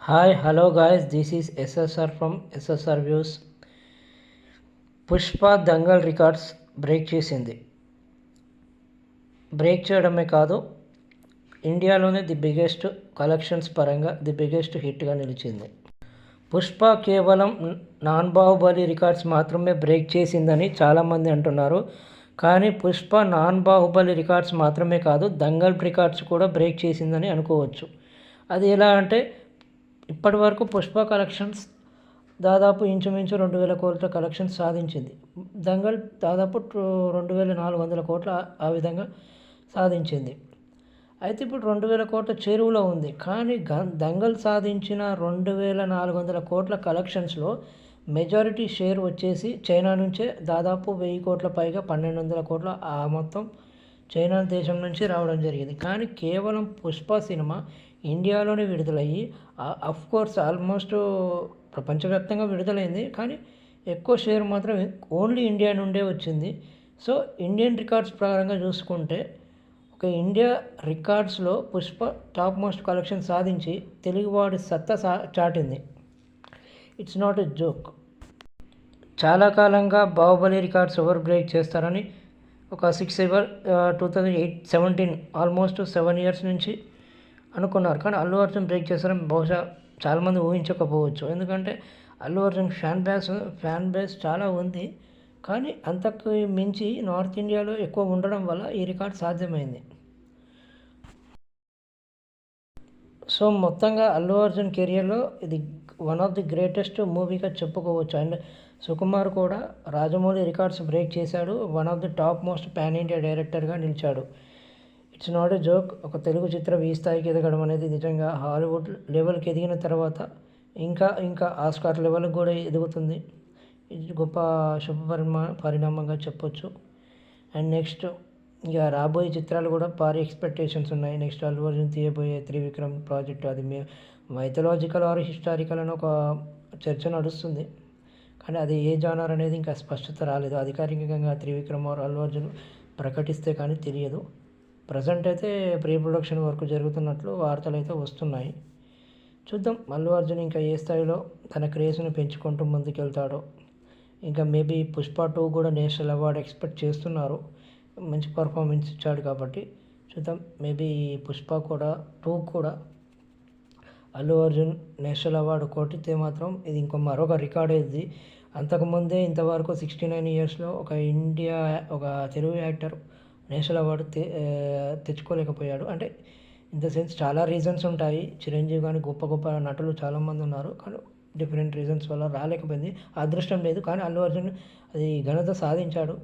Hi, hello guys, this is SSR from SSR Views. Pushpa Dangal records break చేసింది. Break చేయడమే కాదు, ఇండియాలోనే ది బిగ్గెస్ట్ కలెక్షన్స్ పరంగా ది బిగ్గెస్ట్ హిట్గా నిలిచింది. పుష్ప కేవలం నాన్ బాహుబలి రికార్డ్స్ మాత్రమే బ్రేక్ చేసిందని చాలామంది అంటున్నారు. కానీ పుష్ప నాన్ బాహుబలి రికార్డ్స్ మాత్రమే కాదు, దంగల్ రికార్డ్స్ కూడా బ్రేక్ చేసిందని అనుకోవచ్చు. అది ఎలా అంటే, ఇప్పటి వరకు పుష్ప కలెక్షన్స్ దాదాపు ఇంచుమించు 2,000 కోట్ల కలెక్షన్స్ సాధించింది. దంగల్ దాదాపు 2,400 కోట్ల ఆ విధంగా సాధించింది. అయితే ఇప్పుడు 2,000 కోట్ల చేరువలో ఉంది. కానీ దంగల్ సాధించిన 2,400 కోట్ల కలెక్షన్స్లో మెజారిటీ షేర్ వచ్చేసి చైనా నుంచే దాదాపు 1,000 కోట్ల పైగా 1,200 కోట్ల ఆ మొత్తం చైనా దేశం నుంచి రావడం జరిగింది. కానీ కేవలం పుష్ప సినిమా ఇండియాలోనే విడుదలయ్యి కోర్స్ ఆల్మోస్ట్ ప్రపంచవ్యాప్తంగా విడుదలైంది. కానీ ఎక్కువ షేర్ మాత్రం ఓన్లీ ఇండియా నుండే వచ్చింది. సో ఇండియన్ రికార్డ్స్ ప్రకారంగా చూసుకుంటే ఒక ఇండియా రికార్డ్స్లో పుష్ప టాప్ మోస్ట్ కలెక్షన్ సాధించి తెలుగువాడి సత్తా చాటింది. It's not a joke. చాలా కాలంగా బాహుబలి రికార్డ్స్ ఎవరు బ్రేక్ చేస్తారని ఒక 2017 ఆల్మోస్ట్ 7 years నుంచి అనుకున్నారు. కానీ అల్లు అర్జున్ బ్రేక్ చేస్తారని బహుశా చాలామంది ఊహించకపోవచ్చు. ఎందుకంటే అల్లు అర్జున్ ఫ్యాన్ బేస్ చాలా ఉంది. కానీ అంతకు మించి నార్త్ ఇండియాలో ఎక్కువ ఉండడం వల్ల ఈ రికార్డ్ సాధ్యమైంది. సో మొత్తంగా అల్లు అర్జున్ కెరియర్లో ఇది వన్ ఆఫ్ ది గ్రేటెస్ట్ మూవీగా చెప్పుకోవచ్చు. అండ్ సుకుమార్ కూడా రాజమౌళి రికార్డ్స్ బ్రేక్ చేశాడు. One of the top most pan India డైరెక్టర్గా నిలిచాడు. It's not a joke. ఒక తెలుగు చిత్రం ఈ స్థాయికి ఎదగడం అనేది నిజంగా హాలీవుడ్ లెవెల్కి ఎదిగిన తర్వాత ఇంకా ఆస్కార్ లెవెల్కి కూడా ఎదుగుతుంది. ఇది గొప్ప పరిణామంగా చెప్పొచ్చు. అండ్ నెక్స్ట్ ఇక రాబోయే చిత్రాలు కూడా భారీ ఎక్స్పెక్టేషన్స్ ఉన్నాయి. నెక్స్ట్ అల్లు అర్జున్ తీయబోయే త్రివిక్రమ్ ప్రాజెక్ట్ అది మైథలాజికల్ ఆర్ హిస్టారికల్ అని ఒక చర్చ నడుస్తుంది. కానీ అది ఏ జానర్ అనేది ఇంకా స్పష్టత రాలేదు. అధికారికంగా త్రివిక్రమ్ ఆర్ అల్లు అర్జున్ ప్రకటిస్తే కానీ తెలియదు. ప్రజెంట్ అయితే ప్రీ ప్రొడక్షన్ వర్క్ జరుగుతున్నట్లు వార్తలు అయితే వస్తున్నాయి. చూద్దాం అల్లు అర్జున్ ఇంకా ఏ స్థాయిలో తన క్రేజ్ను పెంచుకుంటూ ముందుకెళ్తాడో. ఇంకా మేబీ పుష్ప 2 కూడా నేషనల్ అవార్డు ఎక్స్పెక్ట్ చేస్తున్నారు. మంచి పర్ఫార్మెన్స్ ఇచ్చాడు కాబట్టి చూద్దాం. మేబీ పుష్ప 2 కూడా అల్లు అర్జున్ నేషనల్ అవార్డు కొట్టితే మాత్రం ఇది మరొక రికార్డ్ ఇది. అంతకుముందే ఇంతవరకు 69 yearsలో ఒక తెలుగు యాక్టర్ నేషనల్ అవార్డు తెచ్చుకోలేకపోయాడు. అంటే ఇన్ ద సెన్స్ చాలా రీజన్స్ ఉంటాయి. చిరంజీవి కానీ గొప్ప నటులు చాలామంది ఉన్నారు. కానీ డిఫరెంట్ రీజన్స్ వల్ల రాలేకపోయింది. అదృష్టం లేదు. కానీ అల్లు అర్జున్ అది ఘనత సాధించాడు.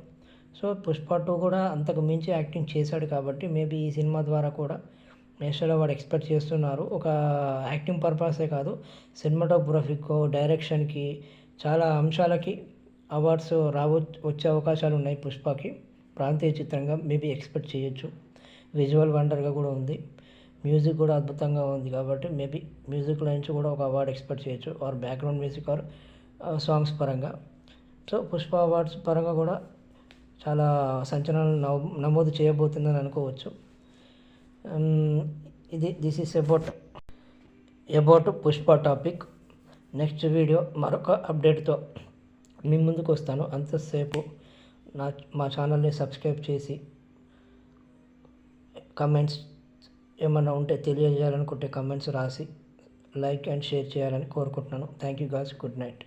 సో పుష్ప 2 కూడా అంతకు మించి యాక్టింగ్ చేశాడు కాబట్టి మేబీ ఈ సినిమా ద్వారా కూడా నేషనల్ అవార్డు ఎక్స్పెక్ట్ చేస్తున్నారు. ఒక యాక్టింగ్ పర్పసే కాదు, సినిమాటోగ్రఫీకో డైరెక్షన్కి చాలా అంశాలకి అవార్డ్స్ వచ్చే అవకాశాలు ఉన్నాయి. పుష్పకి ప్రాంతీయ చిత్రంగా మేబీ ఎక్స్పెక్ట్ చేయొచ్చు. విజువల్ వండర్గా కూడా ఉంది. మ్యూజిక్ కూడా అద్భుతంగా ఉంది కాబట్టి మేబీ మ్యూజిక్లో నుంచి కూడా ఒక అవార్డు ఎక్స్పెక్ట్ చేయొచ్చు. Or background music or songs పరంగా. సో పుష్ప అవార్డ్స్ పరంగా కూడా చాలా సంచలనాలు నమోదు చేయబోతుందని అనుకోవచ్చు. This is about Pushpa topic. Next video మరొక అప్డేట్తో మీ ముందుకు వస్తాను. అంతసేపు మా ఛానల్ని సబ్స్క్రైబ్ చేసి కమెంట్స్ ఏమన్నా ఉంటే తెలియజేయాలనుకుంటే కమెంట్స్ రాసి లైక్ అండ్ షేర్ చేయాలని కోరుకుంటున్నాను. Thank you guys. Good night.